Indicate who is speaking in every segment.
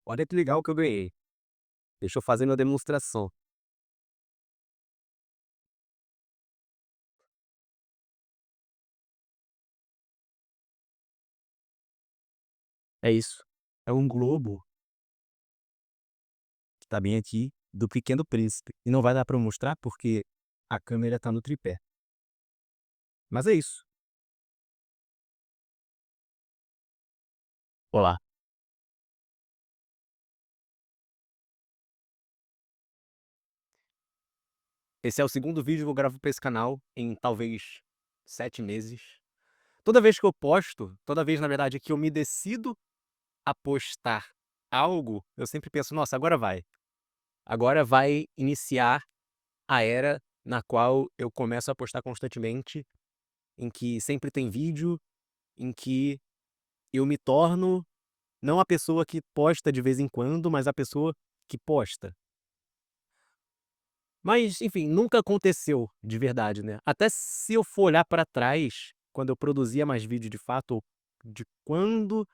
Speaker 1: Olha que legal que eu ganhei. Deixa eu fazer minha demonstração. É isso. É um globo que tá bem aqui, do Pequeno Príncipe. E não vai dar pra eu mostrar, porque a câmera tá no tripé. Mas é isso. Olá. Esse é o segundo vídeo que eu gravo pra esse canal em talvez 7 meses. Toda vez que eu posto, toda vez, na verdade, que eu me decido a postar algo, eu sempre penso: "Nossa, agora vai. Agora vai iniciar a era na qual eu começo a postar constantemente, em que sempre tem vídeo, em que eu me torno não a pessoa que posta de vez em quando, mas a pessoa que posta." Mas, enfim, nunca aconteceu de verdade, né. Até se eu for olhar pra trás, quando eu produzia mais vídeo de fato, ou de quando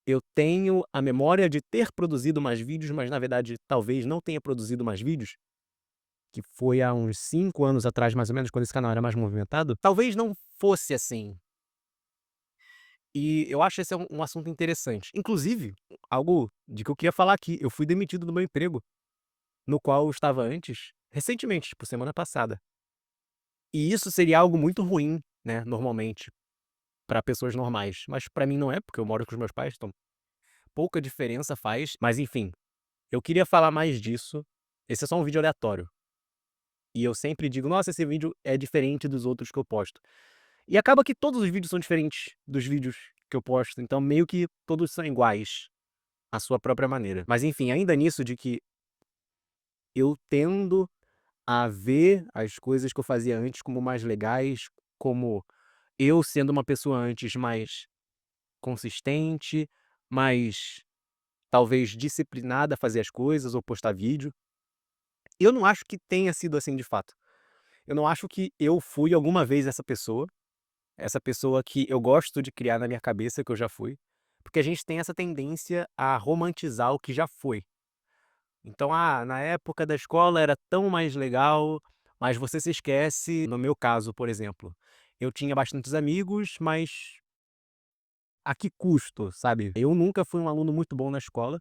Speaker 1: eu tenho a memória de ter produzido mais vídeos, mas na verdade talvez não tenha produzido mais vídeos, que foi há uns 5 anos atrás mais ou menos, quando esse canal era mais movimentado, talvez não fosse assim. E eu acho esse um assunto interessante. Inclusive, algo de que eu queria falar aqui, eu fui demitido do meu emprego, no qual eu estava antes, recentemente, tipo semana passada. E isso seria algo muito ruim, né, normalmente, para pessoas normais, mas para mim não é, porque eu moro com os meus pais, então pouca diferença faz. Mas enfim, eu queria falar mais disso. Esse é só um vídeo aleatório. E eu sempre digo: "Nossa, esse vídeo é diferente dos outros que eu posto." E acaba que todos os vídeos são diferentes dos vídeos que eu posto, então meio que todos são iguais, à sua própria maneira. Mas enfim, ainda nisso de que eu tendo a ver as coisas que eu fazia antes como mais legais, como eu sendo uma pessoa antes mais consistente, mais talvez disciplinada a fazer as coisas ou postar vídeo. Eu não acho que tenha sido assim de fato. Eu não acho que eu fui alguma vez essa pessoa que eu gosto de criar na minha cabeça que eu já fui, porque a gente tem essa tendência a romantizar o que já foi. Então, na época da escola era tão mais legal, mas você se esquece, no meu caso, por exemplo, eu tinha bastantes amigos, mas a que custo, sabe? Eu nunca fui um aluno muito bom na escola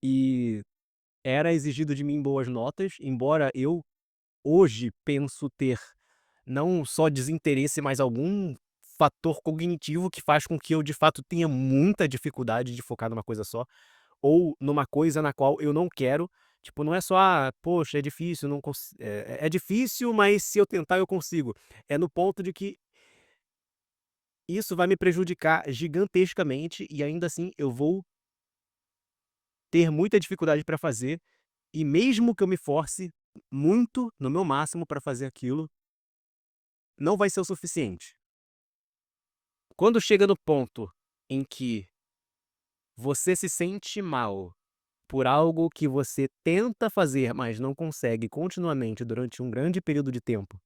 Speaker 1: e era exigido de mim boas notas, embora eu hoje penso ter não só desinteresse, mas algum fator cognitivo que faz com que eu de fato tenha muita dificuldade de focar numa coisa só, ou numa coisa na qual eu não quero. Tipo, não é só: "Ah, poxa, é difícil, não é difícil, mas se eu tentar eu consigo." É no ponto de que isso vai me prejudicar gigantescamente e ainda assim eu vou ter muita dificuldade para fazer, e mesmo que eu me force muito, no meu máximo, para fazer aquilo, não vai ser o suficiente. Quando chega no ponto em que você se sente mal por algo que você tenta fazer, mas não consegue continuamente durante um grande período de tempo,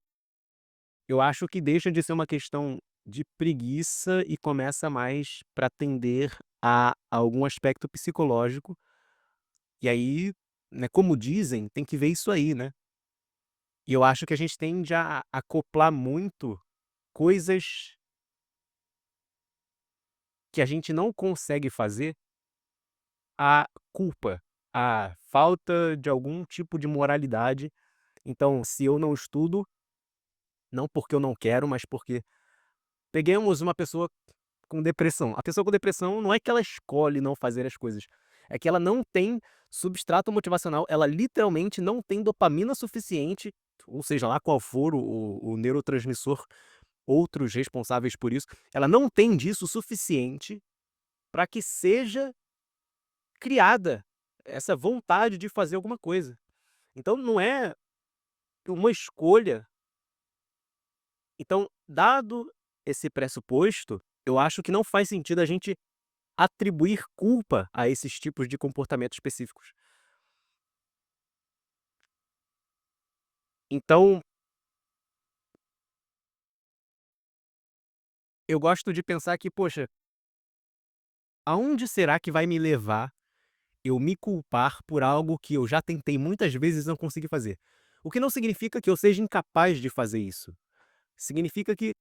Speaker 1: eu acho que deixa de ser uma questão de preguiça e começa mais para tender a algum aspecto psicológico. E aí, né, como dizem, tem que ver isso aí, né? E eu acho que a gente tende a acoplar muito coisas que a gente não consegue fazer à culpa, à falta de algum tipo de moralidade. Então, se eu não estudo, não porque eu não quero, mas porque peguemos uma pessoa com depressão. A pessoa com depressão não é que ela escolhe não fazer as coisas, é que ela não tem substrato motivacional, ela literalmente não tem dopamina suficiente, ou seja lá qual for o neurotransmissor, outros responsáveis por isso, ela não tem disso o suficiente para que seja criada essa vontade de fazer alguma coisa. Então não é uma escolha. Então, dado esse pressuposto, eu acho que não faz sentido a gente atribuir culpa a esses tipos de comportamentos específicos. Então, eu gosto de pensar que, poxa, aonde será que vai me levar eu me culpar por algo que eu já tentei muitas vezes e não consegui fazer. O que não significa que eu seja incapaz de fazer isso. Significa que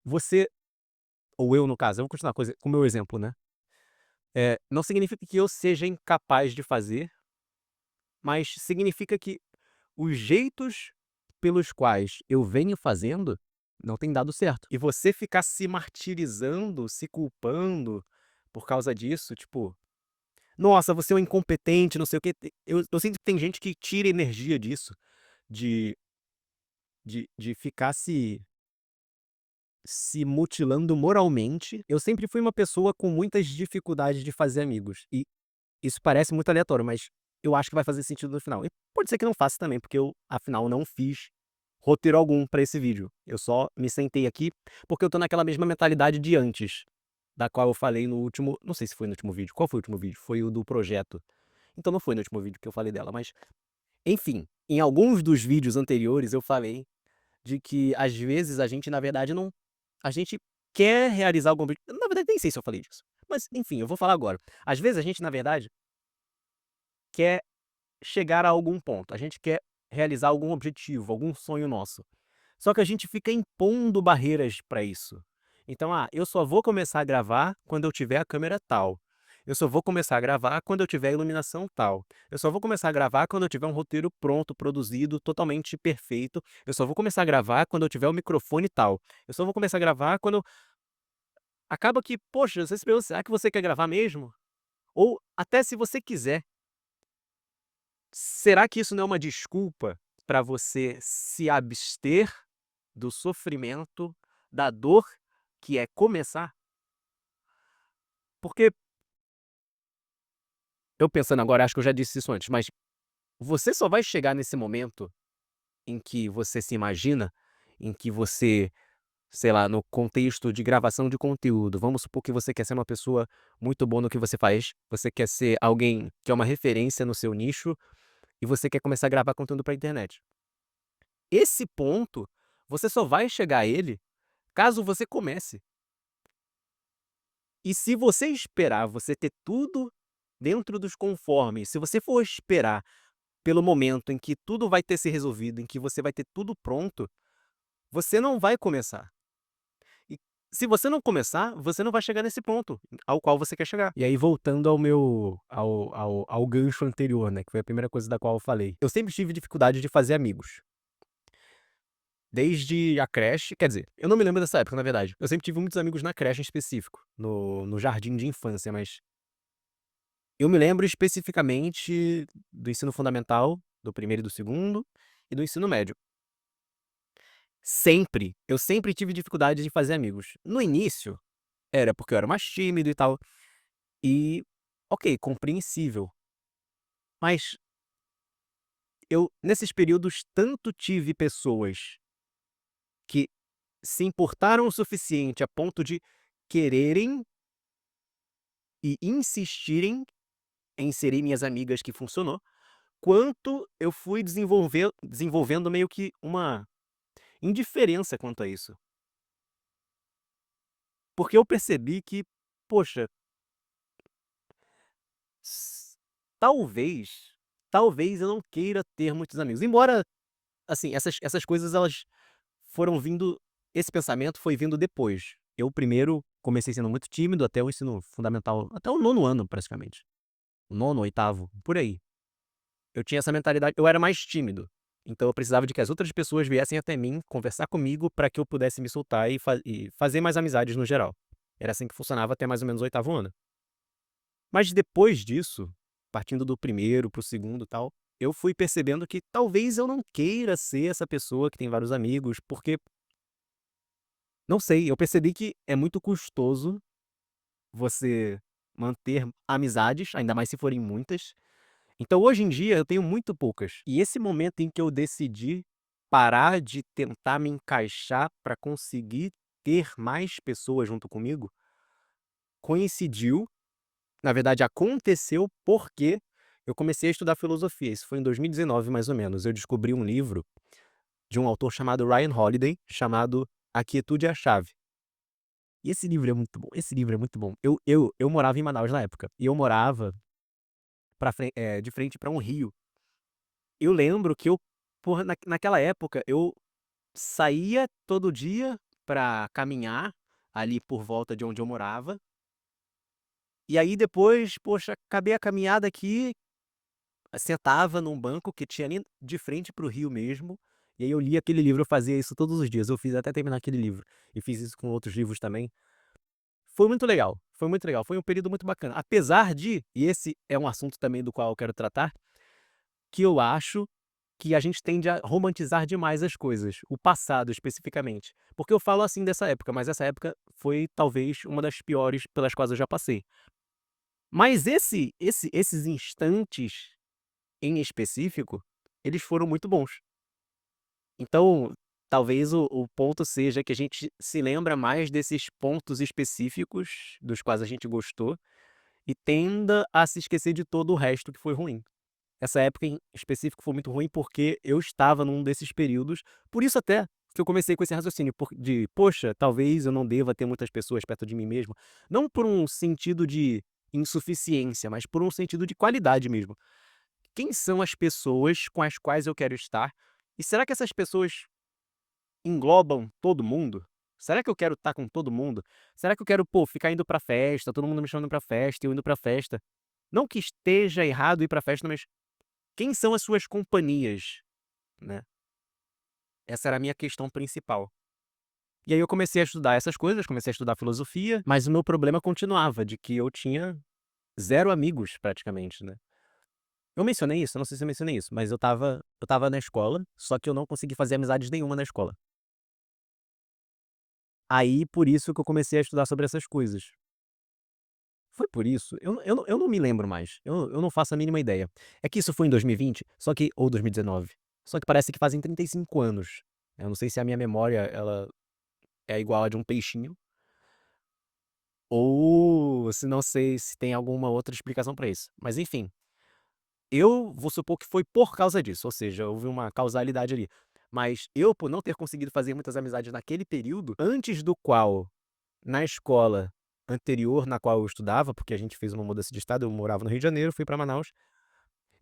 Speaker 1: você, ou eu no caso, eu vou continuar com o meu exemplo, né. Não significa que eu seja incapaz de fazer, mas significa que os jeitos pelos quais eu venho fazendo não tem dado certo. E você ficar se martirizando, se culpando por causa disso, tipo: "Nossa, você é um incompetente, não sei o quê", eu sinto que tem gente que tira energia disso, de de ficar se mutilando moralmente. Eu sempre fui uma pessoa com muitas dificuldades de fazer amigos, e isso parece muito aleatório, mas eu acho que vai fazer sentido no final. E pode ser que não faça também, porque eu, afinal, não fiz roteiro algum pra esse vídeo. Eu só me sentei aqui, porque eu tô naquela mesma mentalidade de antes, da qual eu falei no último, não sei se foi no último vídeo. Qual foi o último vídeo? Foi o do projeto. Então não foi no último vídeo que eu falei dela, mas enfim, em alguns dos vídeos anteriores eu falei de que às vezes a gente na verdade não, a gente quer realizar algum obje na verdade nem sei se eu falei disso, mas enfim, eu vou falar agora. Às vezes a gente na verdade quer chegar a algum ponto, a gente quer realizar algum objetivo, algum sonho nosso. Só que a gente fica impondo barreiras para isso. Então, eu só vou começar a gravar quando eu tiver a câmera tal. Eu só vou começar a gravar quando eu tiver a iluminação tal. Eu só vou começar a gravar quando eu tiver um roteiro pronto, produzido, totalmente perfeito. Eu só vou começar a gravar quando eu tiver o microfone tal. Eu só vou começar a gravar quando acaba que, poxa, você se pergunta: "Será que você quer gravar mesmo?" Ou até se você quiser, será que isso não é uma desculpa para você se abster do sofrimento, da dor que é começar? Porque eu pensando agora, acho que eu já disse isso antes, mas você só vai chegar nesse momento em que você se imagina, em que você, sei lá, no contexto de gravação de conteúdo, vamos supor que você quer ser uma pessoa muito boa no que você faz, você quer ser alguém que é uma referência no seu nicho e você quer começar a gravar conteúdo pra internet. Esse ponto, você só vai chegar a ele caso você comece. E se você esperar você ter tudo dentro dos conformes, se você for esperar pelo momento em que tudo vai ter se resolvido, em que você vai ter tudo pronto, você não vai começar. E se você não começar, você não vai chegar nesse ponto ao qual você quer chegar. E aí voltando ao gancho anterior, né, que foi a primeira coisa da qual eu falei. Eu sempre tive dificuldade de fazer amigos. Desde a creche, quer dizer, eu não me lembro dessa época, na verdade. Eu sempre tive muitos amigos na creche em específico, no jardim de infância, mas eu me lembro especificamente do ensino fundamental, do primeiro e do segundo, e do ensino médio. Eu sempre tive dificuldade de fazer amigos. No início, era porque eu era mais tímido e tal, e ok, compreensível. Mas eu, nesses períodos, tanto tive pessoas que se importaram o suficiente a ponto de quererem e insistirem em serem minhas amigas, que funcionou, quanto eu fui desenvolvendo meio que uma indiferença quanto a isso. Porque eu percebi que, poxa, s talvez, talvez eu não queira ter muitos amigos. Embora, assim, essas coisas elas foram vindo, esse pensamento foi vindo depois. Eu primeiro comecei sendo muito tímido até o ensino fundamental, até o nono ano praticamente. O nono, oitavo, por aí. Eu tinha essa mentalidade, eu era mais tímido, então eu precisava de que as outras pessoas viessem até mim, conversar comigo para que eu pudesse me soltar e fazer mais amizades no geral. Era assim que funcionava até mais ou menos o oitavo ano. Mas depois disso, partindo do primeiro para o segundo, e tal, eu fui percebendo que talvez eu não queira ser essa pessoa que tem vários amigos, porque, não sei, eu percebi que é muito custoso você manter amizades, ainda mais se forem muitas. Então hoje em dia eu tenho muito poucas. E esse momento em que eu decidi parar de tentar me encaixar para conseguir ter mais pessoas junto comigo, coincidiu, na verdade aconteceu porque eu comecei a estudar filosofia. Isso foi em 2019 mais ou menos. Eu descobri um livro de um autor chamado Ryan Holiday, chamado A Quietude é a Chave. E esse livro é muito bom, esse livro é muito bom. Eu morava em Manaus na época, e eu morava de frente pra um rio. Eu lembro que eu porra, naquela época, eu saía todo dia pra caminhar, ali por volta de onde eu morava, e aí depois, poxa, acabei a caminhada aqui, sentava num banco que tinha ali de frente para o rio mesmo, e aí eu lia aquele livro, eu fazia isso todos os dias, eu fiz até terminar aquele livro, e fiz isso com outros livros também. Foi muito legal, foi muito legal, foi um período muito bacana. Apesar de, e esse é um assunto também do qual eu quero tratar, que eu acho que a gente tende a romantizar demais as coisas, o passado especificamente. Porque eu falo assim dessa época, mas essa época foi talvez uma das piores pelas quais eu já passei. Mas esses instantes em específico, eles foram muito bons. Então, talvez o ponto seja que a gente se lembra mais desses pontos específicos dos quais a gente gostou e tenda a se esquecer de todo o resto que foi ruim. Essa época em específico foi muito ruim porque eu estava num desses períodos, por isso até que eu comecei com esse raciocínio poxa, talvez eu não deva ter muitas pessoas perto de mim mesmo, não por um sentido de insuficiência, mas por um sentido de qualidade mesmo. Quem são as pessoas com as quais eu quero estar? E será que essas pessoas englobam todo mundo? Será que eu quero estar com todo mundo? Será que eu quero, pô, ficar indo pra festa, todo mundo me chamando pra festa, eu indo pra festa? Não que esteja errado ir pra festa, mas quem são as suas companhias, né? Essa era a minha questão principal. E aí eu comecei a estudar essas coisas, comecei a estudar filosofia, mas o meu problema continuava, de que eu tinha zero amigos praticamente, né? Eu mencionei isso? Eu não sei se eu mencionei isso, mas eu estava na escola, só que eu não consegui fazer amizades nenhuma na escola. Aí, por isso que eu comecei a estudar sobre essas coisas. Foi por isso? Eu não me lembro mais, eu não faço a mínima ideia. É que isso foi em 2020, só que ou 2019, só que parece que fazem 35 anos. Eu não sei se a minha memória ela é igual a de um peixinho, ou se não sei se tem alguma outra explicação pra isso. Mas enfim, eu vou supor que foi por causa disso, ou seja, houve uma causalidade ali. Mas eu, por não ter conseguido fazer muitas amizades naquele período, antes do qual, na escola anterior na qual eu estudava, porque a gente fez uma mudança de estado, eu morava no Rio de Janeiro, fui para Manaus,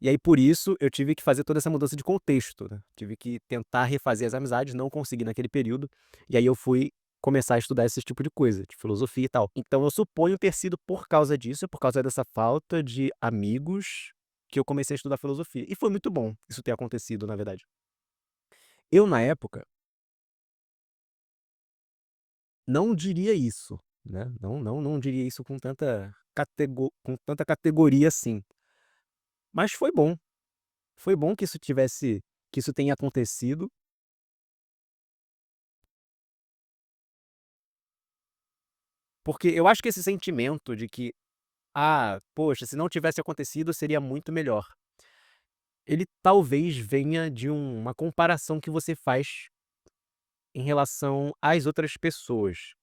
Speaker 1: e aí por isso eu tive que fazer toda essa mudança de contexto, né? Tive que tentar refazer as amizades, não consegui naquele período, e aí eu fui começar a estudar esse tipo de coisa, de filosofia e tal. Então eu suponho ter sido por causa disso, por causa dessa falta de amigos, que eu comecei a estudar filosofia. E foi muito bom isso ter acontecido, na verdade. Eu, na época, não diria isso, né? Não diria isso com tanta categoria assim. Mas foi bom. Foi bom que isso tenha acontecido, porque eu acho que esse sentimento de que: "Ah, poxa, se não tivesse acontecido seria muito melhor", ele talvez venha de uma comparação que você faz em relação às outras pessoas.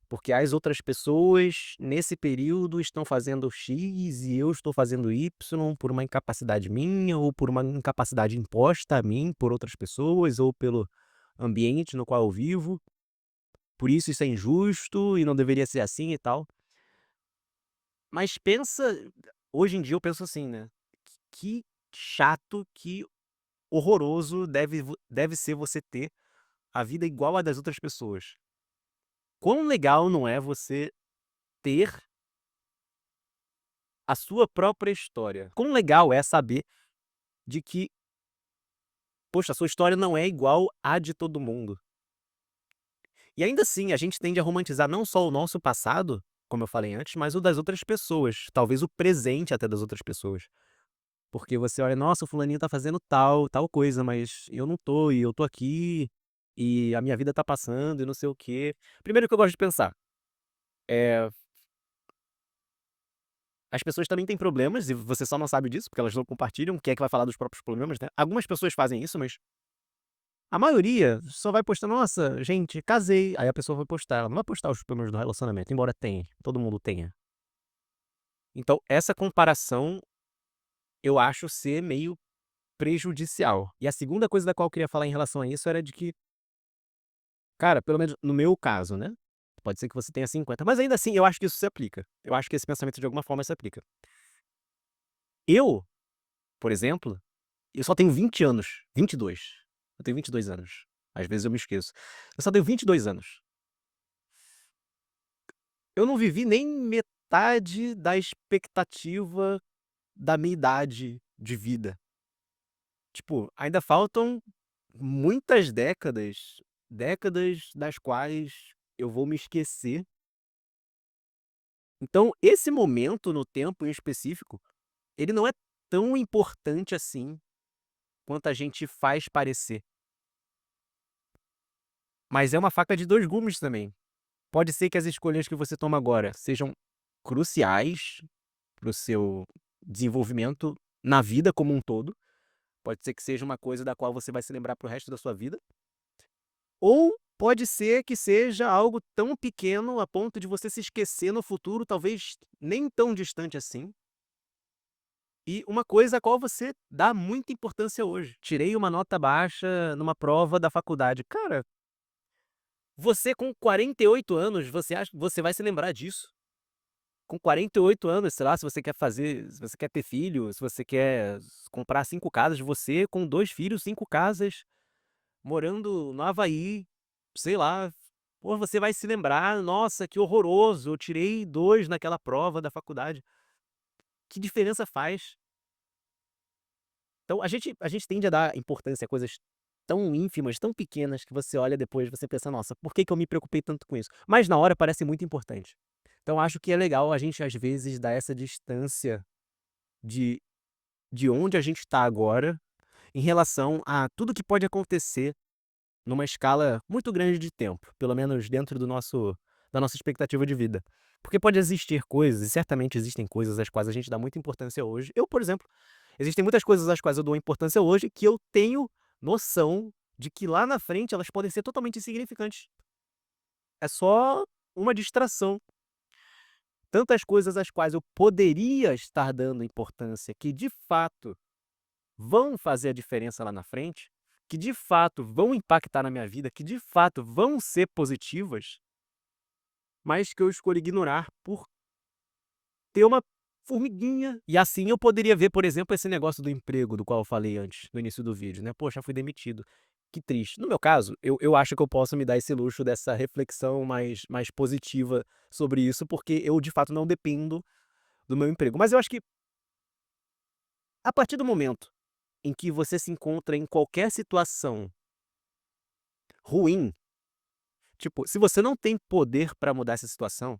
Speaker 1: Porque as outras pessoas, nesse período, estão fazendo X e eu estou fazendo Y por uma incapacidade minha ou por uma incapacidade imposta a mim por outras pessoas ou pelo ambiente no qual eu vivo. Por isso é injusto e não deveria ser assim e tal. Mas pensa, hoje em dia eu penso assim, né? Que chato, que horroroso deve ser você ter a vida igual a das outras pessoas. Quão legal não é você ter a sua própria história? Quão legal é saber de que, poxa, a sua história não é igual à de todo mundo. E ainda assim, a gente tende a romantizar não só o nosso passado, como eu falei antes, mas o das outras pessoas, talvez o presente até das outras pessoas. Porque você olha: "Nossa, o fulaninho tá fazendo tal coisa, mas eu não tô, e eu tô aqui, e a minha vida tá passando e não sei o quê". Primeiro que eu gosto de pensar, eh, as pessoas também têm problemas e você só não sabe disso, porque elas não compartilham, quem é que vai falar dos próprios problemas, né. Algumas pessoas fazem isso, mas a maioria só vai postar: "Nossa, gente, casei", aí a pessoa vai postar, ela não vai postar os problemas do relacionamento, embora tenha, todo mundo tenha. Então essa comparação, eu acho ser meio prejudicial. E a segunda coisa da qual eu queria falar em relação a isso era de que, cara, pelo menos no meu caso, né. pode ser que você tenha 50, mas ainda assim eu acho que isso se aplica. Eu acho que esse pensamento de alguma forma se aplica. Eu, por exemplo, eu só tenho 20 anos, 22. Eu tenho 22 anos. Às vezes eu me esqueço. Eu só tenho 22 anos. Eu não vivi nem metade da expectativa da minha idade de vida. Tipo, ainda faltam muitas décadas, décadas das quais eu vou me esquecer. Então, esse momento no tempo em específico, ele não é tão importante assim quanto a gente faz parecer. Mas é uma faca de 2 gumes também. Pode ser que as escolhas que você toma agora sejam cruciais para o seu desenvolvimento na vida como um todo. Pode ser que seja uma coisa da qual você vai se lembrar para o resto da sua vida. Ou pode ser que seja algo tão pequeno a ponto de você se esquecer no futuro, talvez nem tão distante assim. E uma coisa a qual você dá muita importância hoje. Tirei uma nota baixa numa prova da faculdade. Cara, você com 48 anos, você acha que você vai se lembrar disso? Com 48 anos, sei lá, se você quer ter filho, se você quer comprar 5 casas, você com 2 filhos, 5 casas, morando no Havaí, sei lá, pô, você vai se lembrar: "Nossa, que horroroso, eu tirei 2 naquela prova da faculdade". Que diferença faz? Então a gente tende a dar importância a coisas tão ínfimas, tão pequenas, que você olha depois e você pensa: "Nossa, por que que eu me preocupei tanto com isso?". Mas na hora parece muito importante. Então acho que é legal a gente, às vezes, dar essa distância de de onde a gente está agora, em relação a tudo que pode acontecer numa escala muito grande de tempo, pelo menos dentro do nosso da nossa expectativa de vida. Porque pode existir coisas, e certamente existem coisas às quais a gente dá muita importância hoje. Eu, por exemplo, existem muitas coisas às quais eu dou importância hoje que eu tenho noção de que lá na frente elas podem ser totalmente insignificantes. É só uma distração. Tantas coisas às quais eu poderia estar dando importância que de fato vão fazer a diferença lá na frente, que de fato vão impactar na minha vida, que de fato vão ser positivas, mas que eu escolho ignorar por ter uma formiguinha. E assim eu poderia ver, por exemplo, esse negócio do emprego do qual eu falei antes, no início do vídeo, né? Poxa, fui demitido. Que triste. No meu caso, eu acho que eu posso me dar esse luxo dessa reflexão mais positiva sobre isso, porque eu de fato não dependo do meu emprego. Mas eu acho que a partir do momento em que você se encontra em qualquer situação ruim, tipo, se você não tem poder para mudar essa situação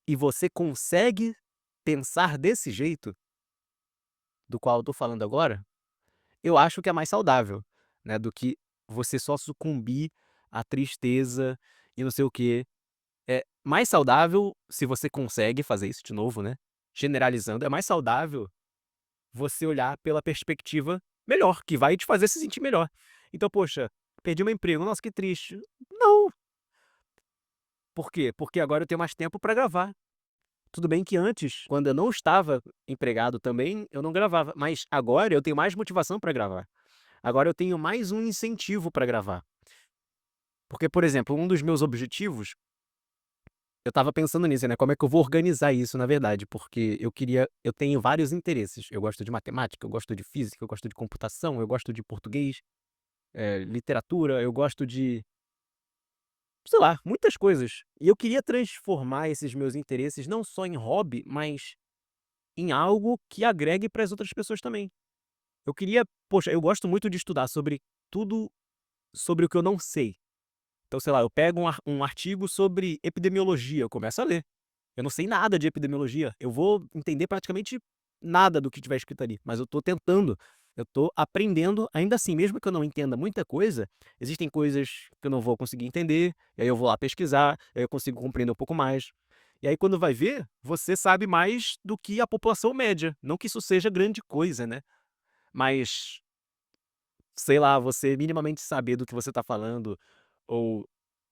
Speaker 1: e você consegue pensar desse jeito, do qual eu tô falando agora, eu acho que é mais saudável, né, do que você só sucumbir à tristeza e não sei o quê. É mais saudável, se você consegue fazer isso de novo, né, generalizando, é mais saudável você olhar pela perspectiva melhor, que vai te fazer se sentir melhor. Então, poxa, perdi meu emprego, nossa, que triste. Não, por quê? Porque agora eu tenho mais tempo para gravar. Tudo bem que antes, quando eu não estava empregado também, eu não gravava, mas agora eu tenho mais motivação para gravar. Agora eu tenho mais um incentivo para gravar. Porque, por exemplo, um dos meus objetivos, eu estava pensando nisso, né, como é que eu vou organizar isso na verdade, porque eu tenho vários interesses. Eu gosto de matemática, eu gosto de física, eu gosto de computação, eu gosto de português, literatura, eu gosto de, sei lá, muitas coisas. E eu queria transformar esses meus interesses não só em hobby, mas em algo que agregue para as outras pessoas também. Eu queria, poxa, eu gosto muito de estudar sobre tudo sobre o que eu não sei. Então, sei lá, eu pego um artigo sobre epidemiologia, eu começo a ler. Eu não sei nada de epidemiologia, eu vou entender praticamente nada do que tiver escrito ali, mas eu estou tentando, eu estou aprendendo ainda assim, mesmo que eu não entenda muita coisa, existem coisas que eu não vou conseguir entender, e aí eu vou lá pesquisar, aí eu consigo compreender um pouco mais. E aí quando vai ver, você sabe mais do que a população média, não que isso seja grande coisa, né, mas, sei lá, você minimamente saber do que você está falando, ou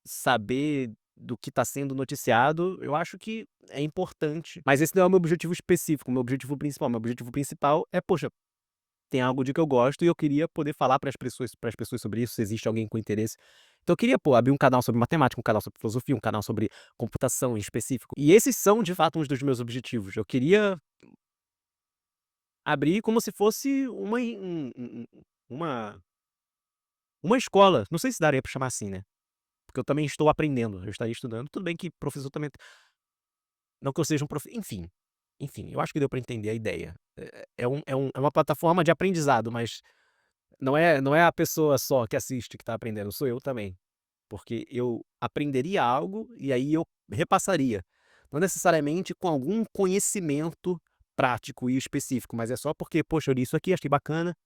Speaker 1: saber do que está sendo noticiado, eu acho que é importante. Mas esse não é o meu objetivo específico, o meu objetivo principal. Meu objetivo principal é, poxa, tem algo de que eu gosto e eu queria poder falar para as pessoas sobre isso, se existe alguém com interesse. Então eu queria, pô, abrir um canal sobre matemática, um canal sobre filosofia, um canal sobre computação em específico. E esses são, de fato, uns dos meus objetivos. Eu queria abrir como se fosse uma uma escola. Não sei se daria pra chamar assim, né, porque eu também estou aprendendo, eu estaria estudando. Tudo bem que professor também não que eu seja um enfim, eu acho que deu pra entender a ideia. É uma plataforma de aprendizado, mas não é a pessoa só que assiste que tá aprendendo, sou eu também. Porque eu aprenderia algo e aí eu repassaria. Não necessariamente com algum conhecimento prático e específico, mas é só porque, poxa, eu li isso aqui, achei bacana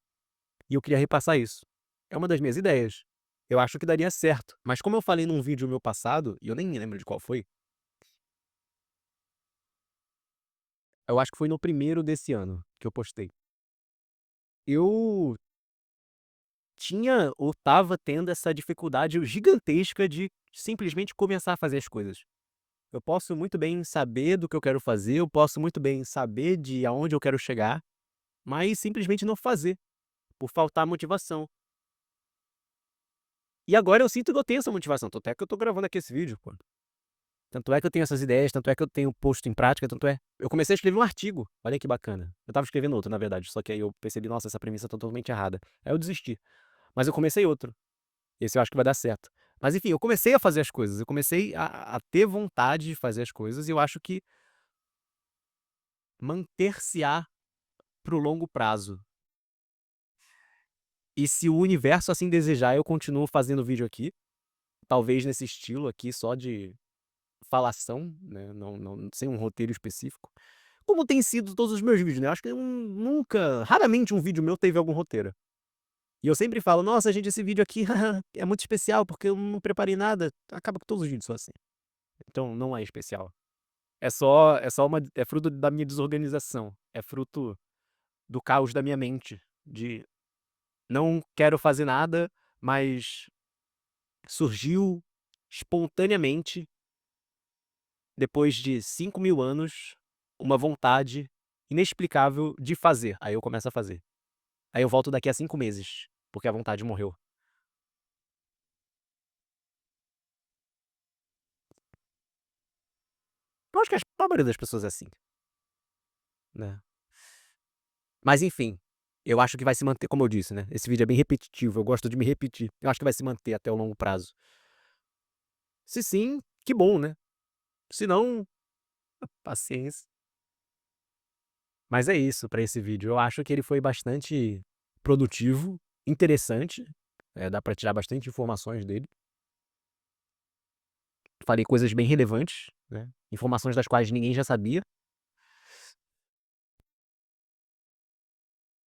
Speaker 1: e eu queria repassar isso. É uma das minhas ideias. Eu acho que daria certo. Mas como eu falei num vídeo meu passado, e eu nem lembro de qual foi, eu acho que foi no primeiro desse ano que eu postei. Eu tinha ou estava tendo essa dificuldade gigantesca de simplesmente começar a fazer as coisas. Eu posso muito bem saber do que eu quero fazer, eu posso muito bem saber de aonde eu quero chegar, mas simplesmente não fazer, por faltar motivação. E agora eu sinto que eu tenho essa motivação, tanto é que eu tô gravando aqui esse vídeo, pô. Tanto é que eu tenho essas ideias, tanto é que eu tenho posto em prática, tanto é. Eu comecei a escrever um artigo, olha que bacana. Eu estava escrevendo outro, na verdade, só que aí eu percebi, nossa, essa premissa tá totalmente errada. Aí eu desisti. Mas eu comecei outro. Esse eu acho que vai dar certo. Mas enfim, eu comecei a fazer as coisas, eu comecei a ter vontade de fazer as coisas e eu acho que manter-se-á pro longo prazo. E se o universo assim desejar, eu continuo fazendo vídeo aqui, talvez nesse estilo aqui só de falação, né, não sem um roteiro específico, como tem sido todos os meus vídeos, né, eu acho que raramente um vídeo meu teve algum roteiro. E eu sempre falo: "Nossa gente, esse vídeo aqui é muito especial, porque eu não preparei nada", acaba que todos os vídeos são assim. Então não é especial. É só é fruto da minha desorganização, é fruto do caos da minha mente, de não quero fazer nada, mas surgiu espontaneamente, depois de 5.000 anos, uma vontade inexplicável de fazer. Aí eu começo a fazer. Aí eu volto daqui a 5 meses, porque a vontade morreu. Eu acho que a maioria das pessoas é assim, né. Mas enfim, eu acho que vai se manter, como eu disse, né, esse vídeo é bem repetitivo, eu gosto de me repetir. Eu acho que vai se manter até o longo prazo. Se sim, que bom, né. Se não, paciência. Mas é isso pra esse vídeo. Eu acho que ele foi bastante produtivo, interessante, dá pra tirar bastante informações dele. Falei coisas bem relevantes, né, informações das quais ninguém já sabia.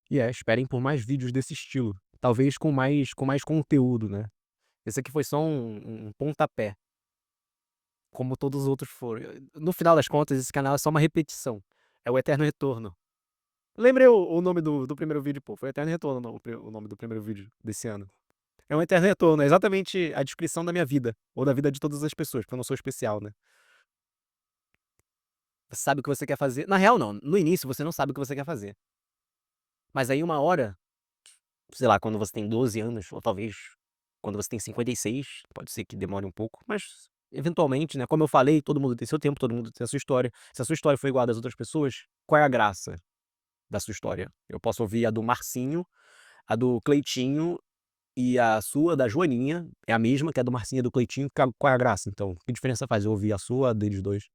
Speaker 1: E esperem por mais vídeos desse estilo, talvez com mais conteúdo, né. Esse aqui foi só um pontapé, como todos os outros foram. No final das contas, esse canal é só uma repetição, é o eterno retorno. Lembrei o nome do primeiro vídeo, pô, foi Eterno Retorno o nome do primeiro vídeo desse ano. É um eterno retorno, é exatamente a descrição da minha vida, ou da vida de todas as pessoas, porque eu não sou especial, né. Você sabe o que você quer fazer, na real não, no início você não sabe o que você quer fazer, mas aí uma hora, sei lá, quando você tem 12 anos, ou talvez quando você tem 56, pode ser que demore um pouco, mas eventualmente, né, como eu falei, todo mundo tem seu tempo, todo mundo tem a sua história. Se a sua história foi igual a das outras pessoas, qual é a graça da sua história? Eu posso ouvir a do Marcinho, a do Cleitinho e a sua, da Joaninha, é a mesma que a do Marcinho e do Cleitinho, qual é a graça então? Que diferença faz eu ouvir a sua, a deles dois,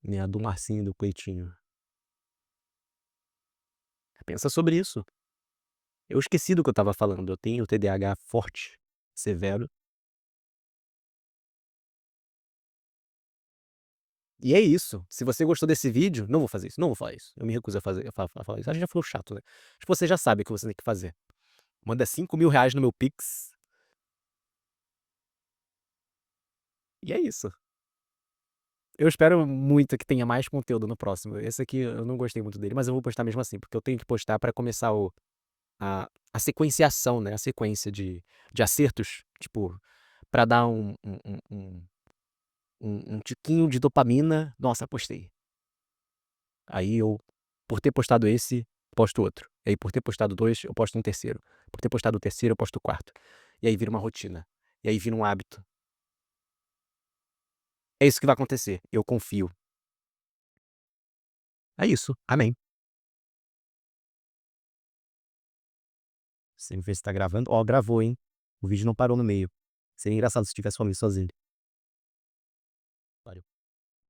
Speaker 1: né, a do Marcinho e do Cleitinho? Pensa sobre isso. Eu esqueci do que eu estava falando, eu tenho TDAH forte, severo, e é isso. Se você gostou desse vídeo, não vou fazer isso, não vou falar isso, eu me recuso a fazer a falar isso, acho que já ficou chato, né. Acho que você já sabe o que você tem que fazer. Manda R$ 5.000 no meu Pix, e é isso. Eu espero muito que tenha mais conteúdo no próximo. Esse aqui eu não gostei muito dele, mas eu vou postar mesmo assim, porque eu tenho que postar pra começar a sequenciação, né, a sequência de acertos, tipo, pra dar um tiquinho de dopamina. "Nossa, postei". Aí eu, por ter postado esse, posto outro. E aí por ter postado 2, eu posto um terceiro. Por ter postado o terceiro, eu posto o quarto. E aí vira uma rotina. e aí vira um hábito. É isso que vai acontecer, eu confio. É isso, amém. Você ver se tá gravando. Ó, gravou, hein. O vídeo não parou no meio. Seria engraçado se tivesse falando isso sozinho.